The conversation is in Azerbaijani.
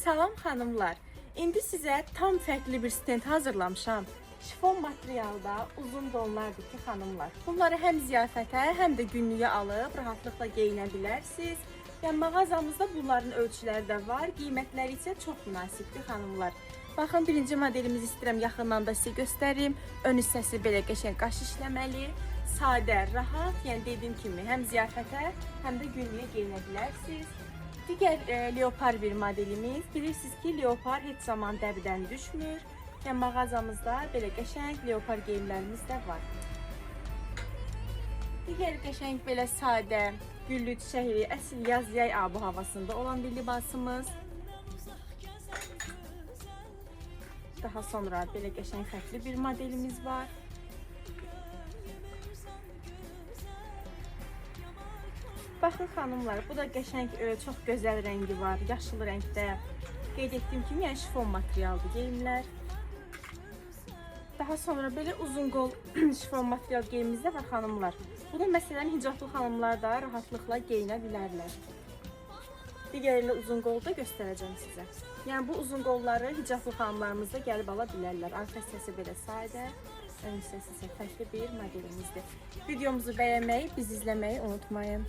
Salam xanımlar. İndi sizə tam fərqli bir stent hazırlamışam. Şifon materialda uzun donlardır ki xanımlar. Bunları həm ziyafətə, həm də günlüyə alıb rahatlıqla geyinə bilərsiniz. Yəni mağazamızda bunların ölçüləri də var. Qiymətləri isə çox münasibdir xanımlar. Baxın, birinci modelimizi istəyirəm yaxından da sizə göstərim. Ön hissəsi belə qəşəng qaş işləməli, sadə, rahat. Yəni dediyim kimi həm ziyafətə, həm də günlüyə geyinə bilərsiniz. Digər leopar bir modelimiz. Bilirsiniz ki, leopar heç zaman dəbdən düşmür. Yəni mağazamızda belə qəşəng leopar geyimlərimiz də var. Digər qəşəng belə sadə, güllü, çiçəkli, əsl yaz-yay abu havasında olan bir libasımız. Daha sonra belə qəşəng fərqli bir modelimiz var. Baxın xanımlar, bu da qəşəng, çox gözəl rəngi var, yaşıl rəngdə. Qeyd etdiyim kimi, yəni şifon materialdır geyimlər. Daha sonra belə uzun qol şifon material geyimimiz də var xanımlar. Bunu məsələn hicablı xanımlar da rahatlıqla geyinə bilərlər. Digərilə uzun qolu da göstərəcəm sizə. Yəni bu uzun qolları hicablı xanımlarımız da gəlib ala bilərlər. Arxa hissəsi belə sadə, ön hissəsi isə fərqli bir modelimizdir. Videomuzu bəyənməyi, bizi izləməyi unutmayın.